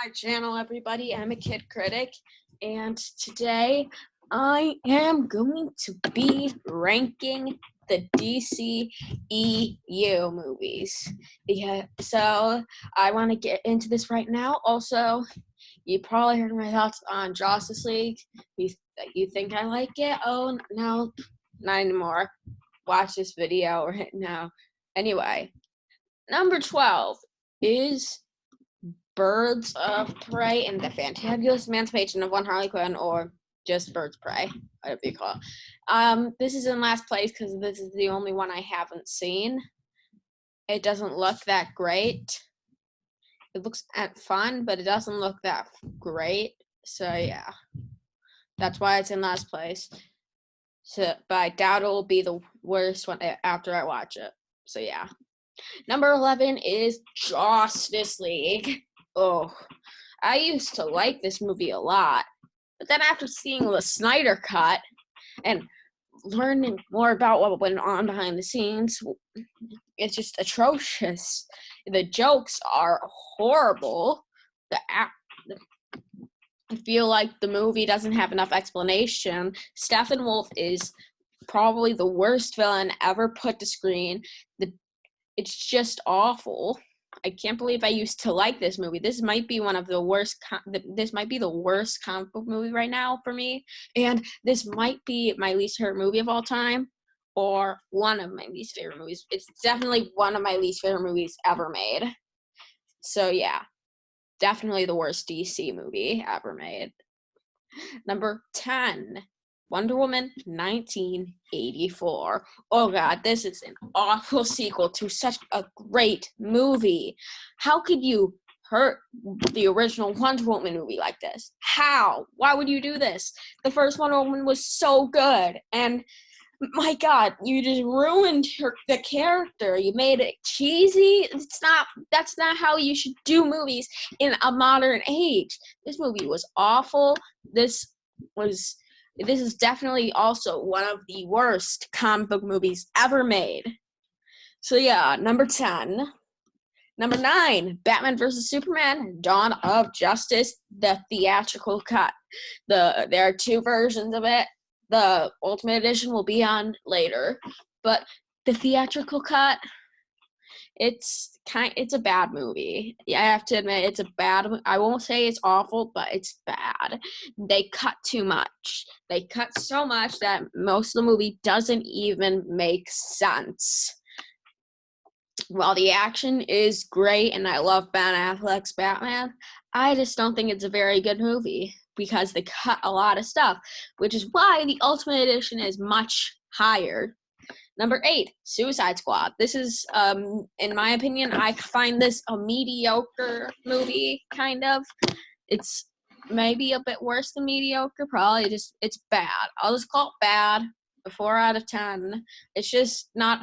my channel, everybody. I'm a kid critic, and today I am going to be ranking the DCEU movies. Yeah, so I want to get into this right now. Also, you probably heard my thoughts on Justice League. You think I like it? Oh, no, not anymore. Watch this video right now. Anyway, number 12 is Birds of Prey and the Fantabulous Emancipation of One Harley Quinn, or just Birds of Prey, whatever you call it. This is in last place because this is the only one I haven't seen. It doesn't look that great. It looks fun, but it doesn't look that great. So yeah, that's why it's in last place. So, but I doubt it will be the worst one after I watch it. So yeah. Number 11 is Justice League. Oh, I used to like this movie a lot, but then after seeing the Snyder Cut and learning more about what went on behind the scenes, it's just atrocious. The jokes are horrible. I feel like the movie doesn't have enough explanation. Steppenwolf is probably the worst villain ever put to screen. It's just awful. I can't believe I used to like this movie. This might be one of the worst. This might be the worst comic book movie right now for me, and this might be my least favorite movie of all time, or one of my least favorite movies. It's definitely one of my least favorite movies ever made. So yeah, definitely the worst DC movie ever made. Number 10. Wonder Woman 1984. Oh god, this is an awful sequel to such a great movie. How could you hurt the original Wonder Woman movie like this? How? Why would you do this? The first Wonder Woman was so good, and my god, you just ruined the character. You made it cheesy. That's not how you should do movies in a modern age. This movie was awful. This is definitely also one of the worst comic book movies ever made. So yeah, number 10. Number 9, Batman vs. Superman, Dawn of Justice, the theatrical cut. There are two versions of it. The Ultimate Edition will be on later, but the theatrical cut, it's a bad movie. Yeah, I have to admit, it's a bad. I won't say it's awful, but it's bad. They cut too much. They cut so much that most of the movie doesn't even make sense. While the action is great and I love Ben Affleck's Batman, I just don't think it's a very good movie because they cut a lot of stuff, which is why the Ultimate Edition is much higher. Number 8, Suicide Squad. This is, in my opinion, I find this a mediocre movie, kind of. It's maybe a bit worse than mediocre, probably it's bad. I'll just call it bad, a 4 out of 10. It's just not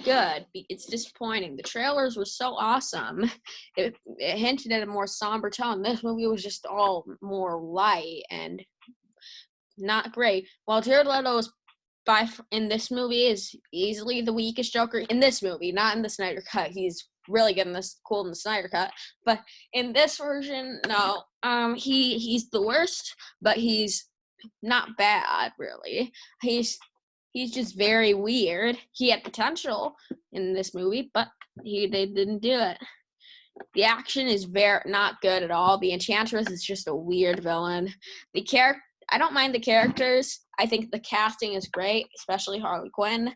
good. It's disappointing. The trailers were so awesome. It hinted at a more somber tone. This movie was just all more light and not great. While Jared Leto in this movie is easily the weakest Joker in this movie, not in the Snyder Cut. He's really good in cool in the Snyder Cut, but in this version, no. He's the worst, but he's not bad really. He's just very weird. He had potential in this movie, but they didn't do it. The action is not good at all. The Enchantress is just a weird villain. I don't mind the characters. I think the casting is great, especially Harley Quinn.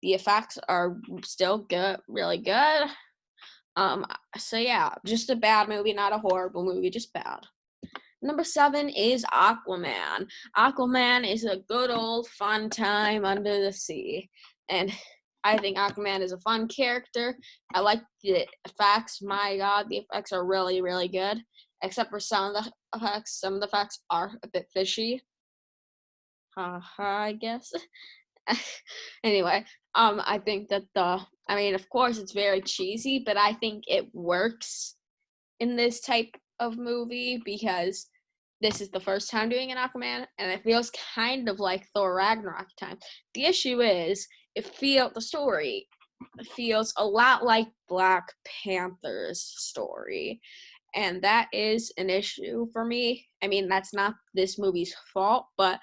The effects are still good, really good. So yeah, just a bad movie, not a horrible movie, just bad. Number 7 is Aquaman. Aquaman is a good old fun time under the sea. And I think Aquaman is a fun character. I like the effects. My god, the effects are really, really good. Except for some of the effects. Some of the effects are a bit fishy. I guess. Anyway, I think that of course it's very cheesy, but I think it works in this type of movie because this is the first time doing an Aquaman, and it feels kind of like Thor Ragnarok time. The issue is, the story feels a lot like Black Panther's story. And that is an issue for me. I mean, that's not this movie's fault, but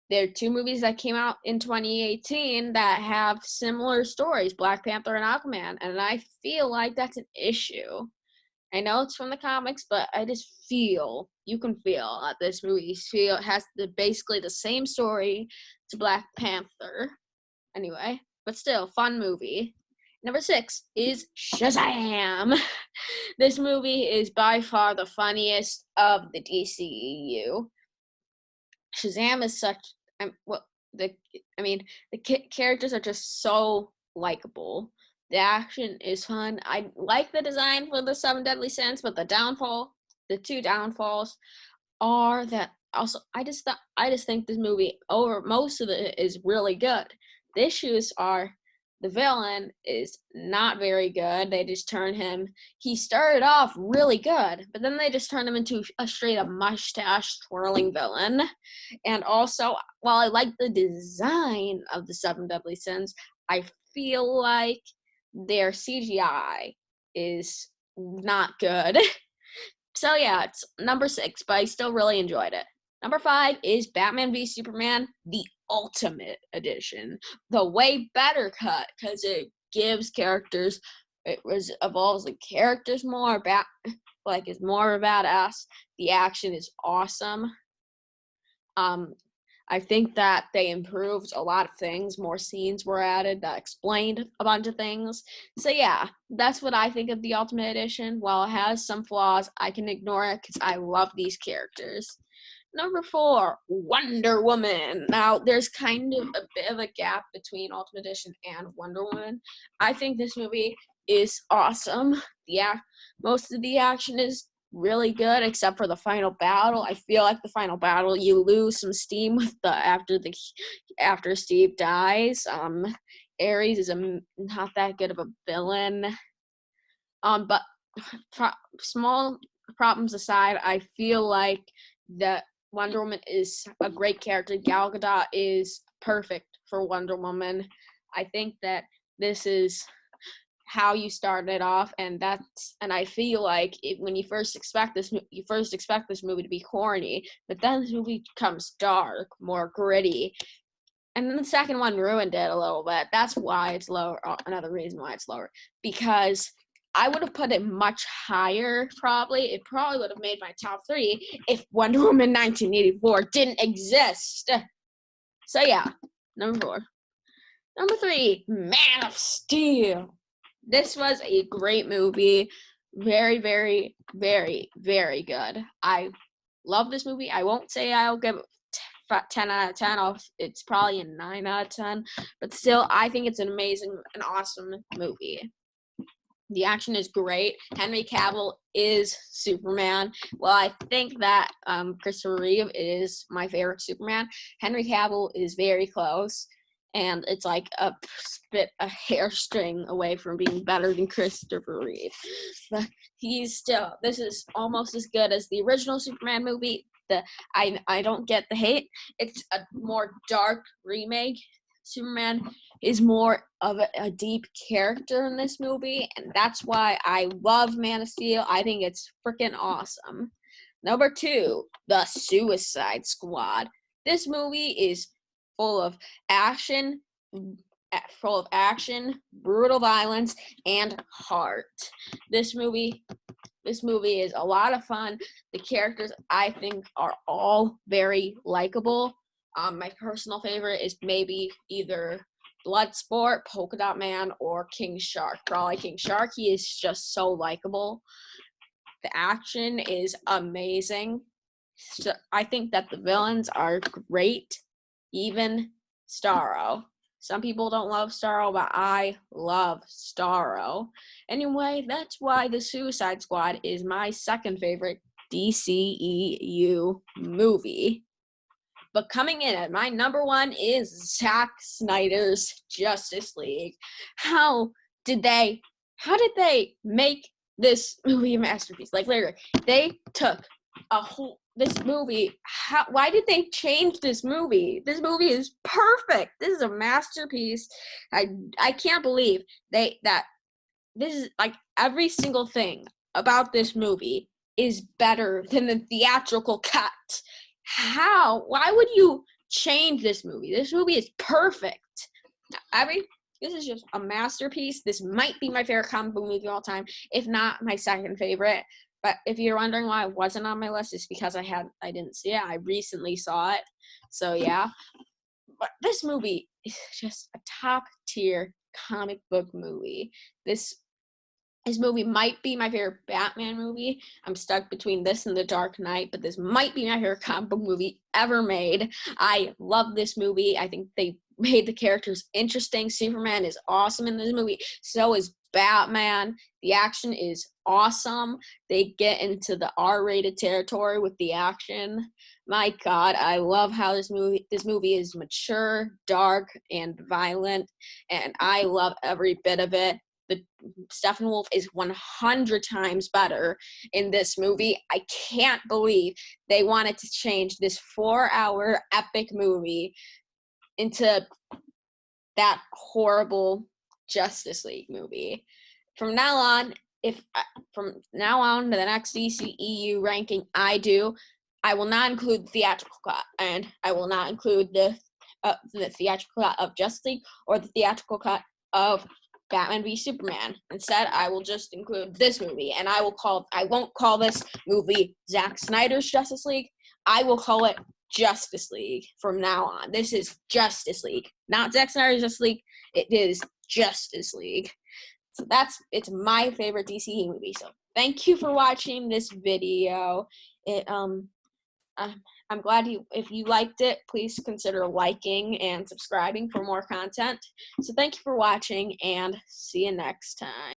there are two movies that came out in 2018 that have similar stories, Black Panther and Aquaman, and I feel like that's an issue. I know it's from the comics, but I just feel, you can feel that this movie has basically the same story to Black Panther. Anyway, but still, fun movie. Number 6 is Shazam. This movie is by far the funniest of the DCEU. Shazam is such, the characters are just so likable. The action is fun. I like the design for the 7 Deadly Sins, but the two downfalls are that also I just think this movie over most of it is really good. The issues are the villain is not very good. They just he started off really good, but then they just turned him into a straight up mustache twirling villain. And also, while I like the design of the 7 Deadly Sins, I feel like their CGI is not good. So yeah, it's number 6, but I still really enjoyed it. Number 5 is Batman v Superman, the Ultimate Edition, the way better cut, because it gives characters, evolves the characters more, is more badass. The action is awesome. I think that they improved a lot of things. More scenes were added that explained a bunch of things. So yeah, that's what I think of the Ultimate Edition. While it has some flaws, I can ignore it because I love these characters. Number 4, Wonder Woman. Now, there's kind of a bit of a gap between Ultimate Edition and Wonder Woman. I think this movie is awesome. Most of the action is really good, except for the final battle. I feel like the final battle, you lose some steam with after Steve dies. Ares is not that good of a villain. But small problems aside, I feel like that Wonder Woman is a great character. Gal Gadot is perfect for Wonder Woman. I think that this is how you started off, and I feel like when you first expect this movie to be corny, but then this movie becomes dark, more gritty, and then the second one ruined it a little bit. That's why it's lower. Another reason why it's lower, because I would have put it much higher. It probably would have made my top 3 if Wonder Woman 1984 didn't exist. So yeah, number 4. Number 3, Man of Steel. This was a great movie. Very, very, very, very good. I love this movie. I won't say I'll give it 10 out of 10. It's probably a 9 out of 10. But still, I think it's an amazing and awesome movie. The action is great. Henry Cavill is Superman. Well, I think that Christopher Reeve is my favorite Superman. Henry Cavill is very close. And it's like a hair string away from being better than Christopher Reeve. But this is almost as good as the original Superman movie. I don't get the hate. It's a more dark remake. Superman is more of a deep character in this movie, and that's why I love Man of Steel. I think it's freaking awesome. Number 2, The Suicide Squad. This movie is full of action, brutal violence, and heart. This movie is a lot of fun. The characters, I think, are all very likable. My personal favorite is maybe either Bloodsport, Polka Dot Man, or King Shark. Probably King Shark. He is just so likable. The action is amazing. So I think that the villains are great. Even Starro. Some people don't love Starro, but I love Starro. Anyway, that's why The Suicide Squad is my second favorite DCEU movie. But coming in at my number 1 is Zack Snyder's Justice League. How did they make this movie a masterpiece? Like, literally, they took this movie, why did they change this movie? This movie is perfect. This is a masterpiece. I can't believe that this is like every single thing about this movie is better than the theatrical cut. How? Why would you change this movie? This movie is perfect. This is just a masterpiece. This might be my favorite comic book movie of all time, if not my second favorite. But if you're wondering why it wasn't on my list, it's because I didn't see it. I recently saw it. So yeah. But this movie is just a top tier comic book movie. This movie might be my favorite Batman movie. I'm stuck between this and The Dark Knight, but this might be my favorite comic book movie ever made. I love this movie. I think they made the characters interesting. Superman is awesome in this movie. So is Batman. The action is awesome. They get into the R-rated territory with the action. My God, I love how this movie is mature, dark, and violent, and I love every bit of it. Steppenwolf is 100 times better in this movie. I can't believe they wanted to change this 4-hour epic movie into that horrible Justice League movie. From now on, to the next DCEU ranking I do, I will not include the theatrical cut, and I will not include the theatrical cut of Justice League or the theatrical cut of Batman v Superman. Instead, I will just include this movie, and I won't call this movie Zack Snyder's Justice League. I will call it Justice League from now on. This is Justice League, not Zack Snyder's Justice League. It is Justice League. So it's my favorite DC movie. So thank you for watching this video. I'm glad if you liked it, please consider liking and subscribing for more content. So thank you for watching, and see you next time.